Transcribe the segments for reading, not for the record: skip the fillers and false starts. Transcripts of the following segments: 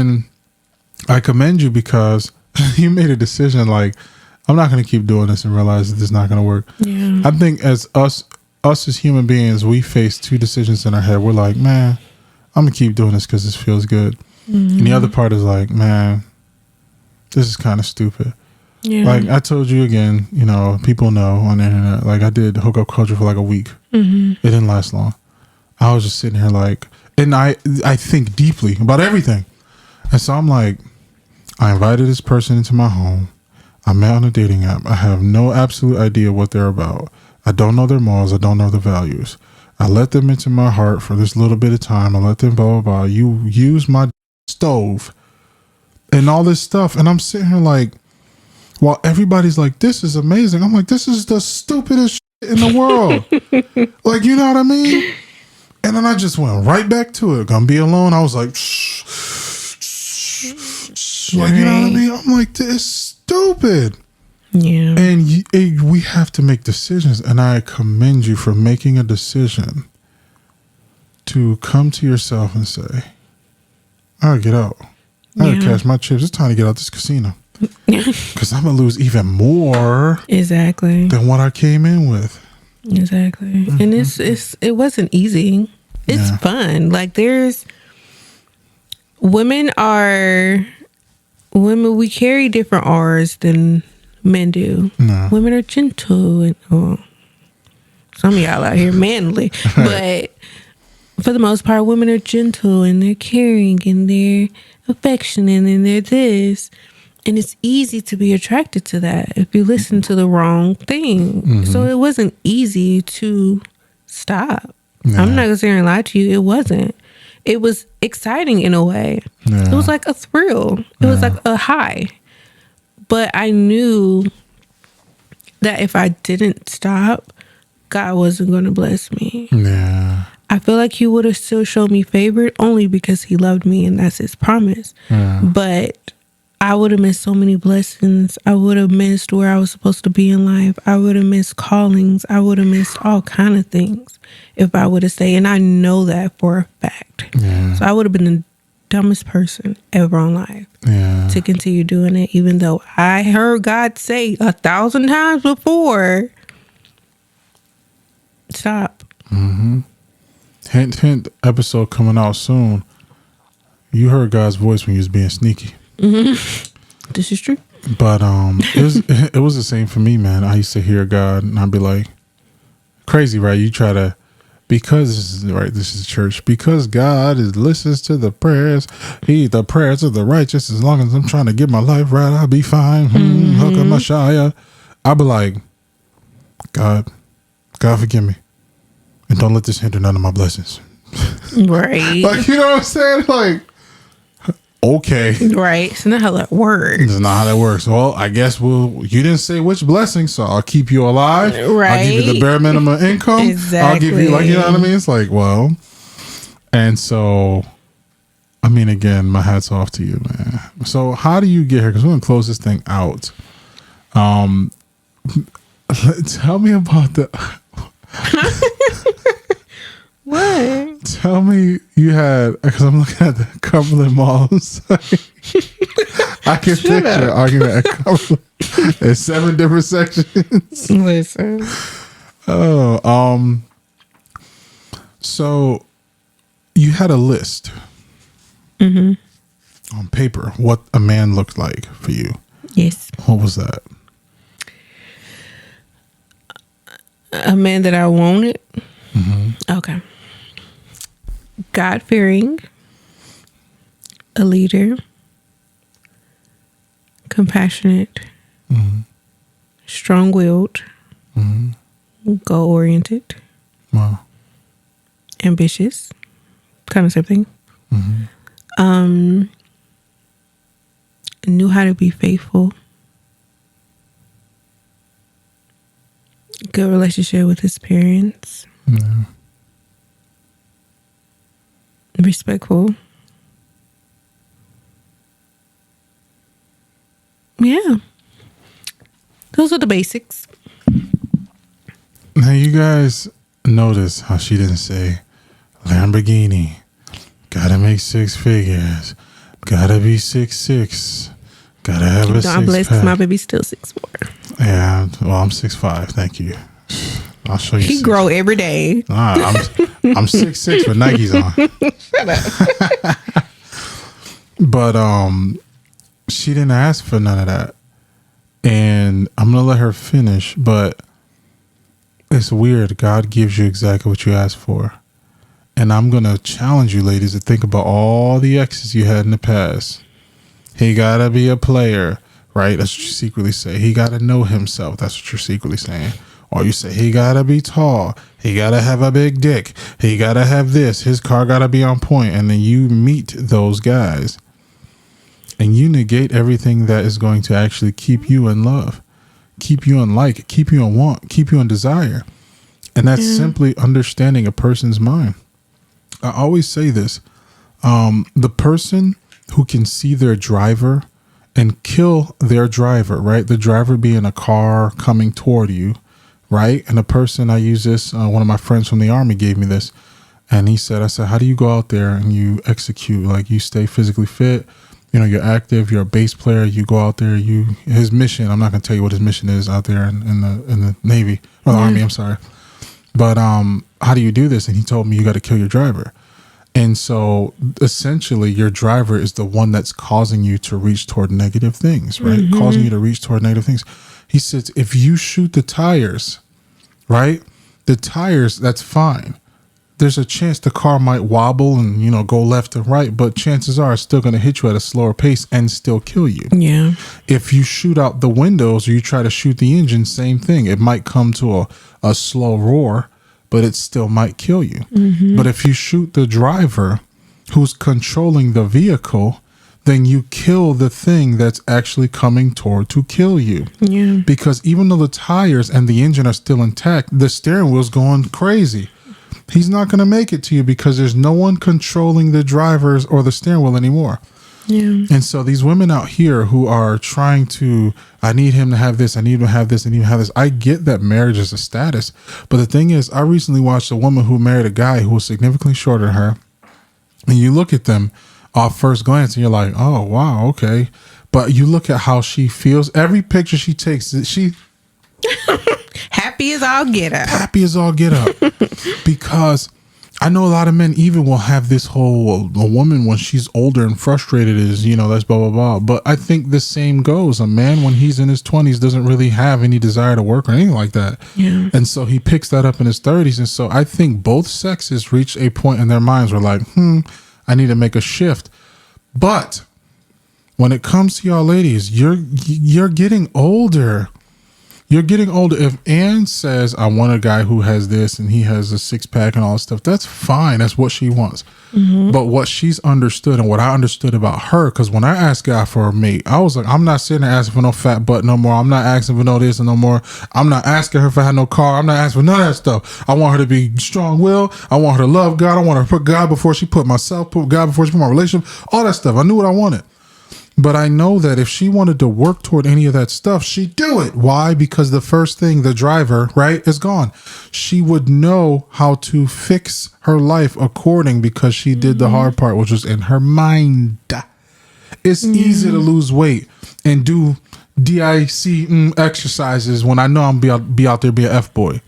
And I commend you because you made a decision like, I'm not going to keep doing this and realize that this is not going to work. Yeah. I think as us as human beings, we face two decisions in our head. We're like, man, I'm going to keep doing this because this feels good. Mm-hmm. And the other part is like, man, this is kind of stupid. Yeah. Like I told you again, you know, people know on the internet, like I did hookup culture for like a week. Mm-hmm. It didn't last long. I was just sitting here like, and I think deeply about everything. And so I'm like, I invited this person into my home. I met on a dating app. I have no absolute idea what they're about. I don't know their morals. I don't know their values. I let them into my heart for this little bit of time. I let them blah, blah, blah. You use my stove and all this stuff. And I'm sitting here like, while everybody's like, this is amazing. I'm like, this is the stupidest shit in the world. Like, you know what I mean? And then I just went right back to it. Gonna be alone. I was like, like, you know what I mean? I'm like, this is stupid. Yeah. And we have to make decisions. And I commend you for making a decision to come to yourself and say, I gotta get out. I gotta cash my chips. It's time to get out this casino. Because I'm going to lose even more exactly than what I came in with. Exactly. Mm-hmm. And it wasn't easy. It's fun. Like women, we carry different R's than men do. No. Women are gentle and some of y'all out here manly. But for the most part, women are gentle and they're caring and they're affectionate and they're this. And it's easy to be attracted to that if you listen to the wrong thing. Mm-hmm. So it wasn't easy to stop. Yeah. I'm not going to sit here and lie to you. It wasn't. It was exciting in a way. Yeah. It was like a thrill. It was like a high. But I knew that if I didn't stop, God wasn't going to bless me. Yeah. I feel like he would have still shown me favor only because he loved me and that's his promise. Yeah. But I would have missed so many blessings. I would have missed where I was supposed to be in life. I would have missed callings. I would have missed all kind of things if I would have stayed. And I know that for a fact. Yeah. So I would have been the dumbest person ever in life to continue doing it, even though I heard God say 1,000 times before, stop. Mm-hmm. Hint episode coming out soon. You heard God's voice when you was being sneaky. Mm-hmm. This is true. But it was the same for me, man. I used to hear God and I'd be like, crazy, right? You try to, because this is church, because God listens to the prayers. The prayers of the righteous. As long as I'm trying to get my life right, I'll be fine. Hook up my shia. I'll be like, God forgive me. And don't let this hinder none of my blessings. Right. Like, you know what I'm saying? Like, okay. Right. It's not how that works. It's not how that works. Well, I guess you didn't say which blessing, so I'll keep you alive. Right. I'll give you the bare minimum income. Exactly. I'll give you, like, you know what I mean? It's like, well, and so, I mean, again, my hat's off to you, man. So how do you get here? Because we're going to close this thing out. Tell me about What? Tell me you had, because I'm looking at the Cumberland Mall site. I can picture an argument at Cumberland. There's 7 different sections. Listen. So you had a list on paper what a man looked like for you. Yes. What was that? A man that I wanted. Mm-hmm. Okay. God-fearing, a leader, compassionate, strong-willed, goal-oriented, ambitious, kind of same thing. Knew how to be faithful, good relationship with his parents. Respectful. Yeah. Those are the basics. Now you guys notice how she didn't say Lamborghini, gotta make 6 figures, Gotta be 6'6". Gotta have a God bless, my baby's still 6'4". Yeah, well, I'm 6'5". Thank you. I'll show you. He grow every day. I'm 6'6" with Nikes on. Shut up. But she didn't ask for none of that, and I'm gonna let her finish. But it's weird. God gives you exactly what you asked for, and I'm gonna challenge you, ladies, to think about all the exes you had in the past. He gotta be a player, right? That's what you secretly say. He gotta know himself. That's what you're secretly saying. Or you say, he gotta be tall. He gotta have a big dick. He gotta have this. His car gotta be on point. And then you meet those guys and you negate everything that is going to actually keep you in love, keep you in like, keep you in want, keep you in desire. And that's simply understanding a person's mind. I always say this. The person who can see their driver and kill their driver, right? The driver being a car coming toward you, right? And the person, I use this, one of my friends from the Army gave me this. And he said, I said, how do you go out there and you execute? Like, you stay physically fit, you know, you're active, you're a bass player, you go out there, his mission, I'm not going to tell you what his mission is out there in the Navy, or the Army, I'm sorry. But how do you do this? And he told me, you got to kill your driver. And so essentially your driver is the one that's causing you to reach toward negative things, right? Mm-hmm. Causing you to reach toward negative things. He says, if you shoot the tires, right? The tires, that's fine. There's a chance the car might wobble and, you know, go left and right, but chances are it's still going to hit you at a slower pace and still kill you. Yeah. If you shoot out the windows or you try to shoot the engine, same thing. It might come to a slow roar, but it still might kill you. Mm-hmm. But if you shoot the driver who's controlling the vehicle, then you kill the thing that's actually coming toward to kill you. Yeah. Because even though the tires and the engine are still intact, the steering wheel's going crazy. He's not going to make it to you because there's no one controlling the drivers or the steering wheel anymore. Yeah. And so these women out here who are trying to, I need him to have this, I need him to have this, I need him to have this. I get that marriage is a status. But the thing is, I recently watched a woman who married a guy who was significantly shorter than her. And you look at them off first glance and you're like, oh, wow, okay. But you look at how she feels. Every picture she takes, she... Happy as all get up. Happy as all get up. Because I know a lot of men even will have this whole, a woman when she's older and frustrated is, you know, that's blah, blah, blah. But I think the same goes. A man when he's in his 20s doesn't really have any desire to work or anything like that. Yeah. And so he picks that up in his 30s. And so I think both sexes reach a point in their minds where like, I need to make a shift. But when it comes to y'all ladies, you're getting older. You're getting older. If Ann says, I want a guy who has this and he has a six pack and all that stuff, that's fine. That's what she wants. Mm-hmm. But what she's understood and what I understood about her, because when I asked God for a mate, I was like, I'm not sitting there asking for no fat butt no more. I'm not asking for no this and no more. I'm not asking her if I had no car. I'm not asking for none of that stuff. I want her to be strong-willed. I want her to love God. I want her to put God before she put myself, put God before she put my relationship, all that stuff. I knew what I wanted. But I know that if she wanted to work toward any of that stuff, she'd do it. Why? Because the first thing, the driver, right, is gone. She would know how to fix her life according because she did the hard part, which was in her mind. It's easy to lose weight and do DIC exercises when I know I'm be out there be an F-boy.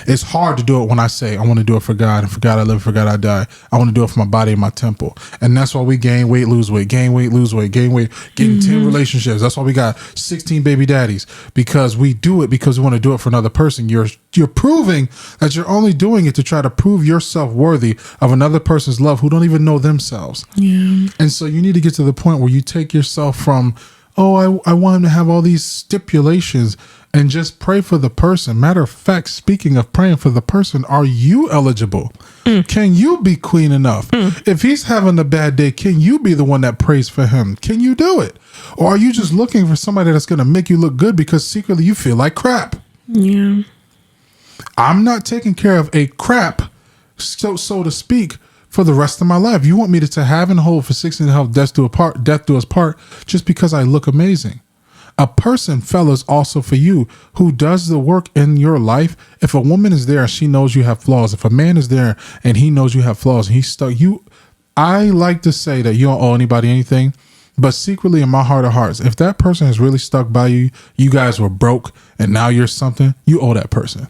It's hard to do it when I say I want to do it for God, and for God I live, for God I die. I want to do it for my body and my temple. And that's why we gain weight, lose weight, gain weight, lose weight, gain weight, getting 10 relationships. That's why we got 16 baby daddies, because we do it because we want to do it for another person. You're proving that you're only doing it to try to prove yourself worthy of another person's love who don't even know themselves. Yeah. And so you need to get to the point where you take yourself from, oh, I want him to have all these stipulations, and just pray for the person. Matter of fact, speaking of praying for the person, are you eligible? Can you be queen enough? If he's having a bad day, can you be the one that prays for him? Can you do it? Or are you just looking for somebody that's going to make you look good because secretly you feel like crap? Yeah. I'm not taking care of a crap, so to speak, for the rest of my life. You want me to have and hold for 6 and a half death do us part just because I look amazing. A person, fellas, also for you, who does the work in your life. If a woman is there and she knows you have flaws, if a man is there and he knows you have flaws and he's stuck, I like to say that you don't owe anybody anything, but secretly in my heart of hearts, if that person has really stuck by you, you guys were broke and now you're something, you owe that person.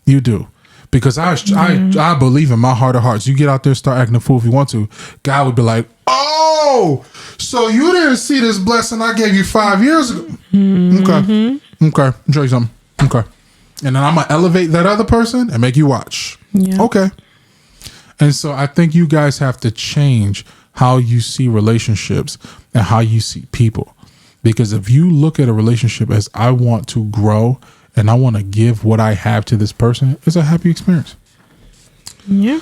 You do. Because I believe in my heart of hearts, you get out there, start acting a fool if you want to, God would be like, oh, so you didn't see this blessing I gave you 5 years ago. Okay. I'll show you something. Okay. And then I'm going to elevate that other person and make you watch. Yeah. Okay. And so I think you guys have to change how you see relationships and how you see people. Because if you look at a relationship as I want to grow and I want to give what I have to this person, it's a happy experience. Yeah.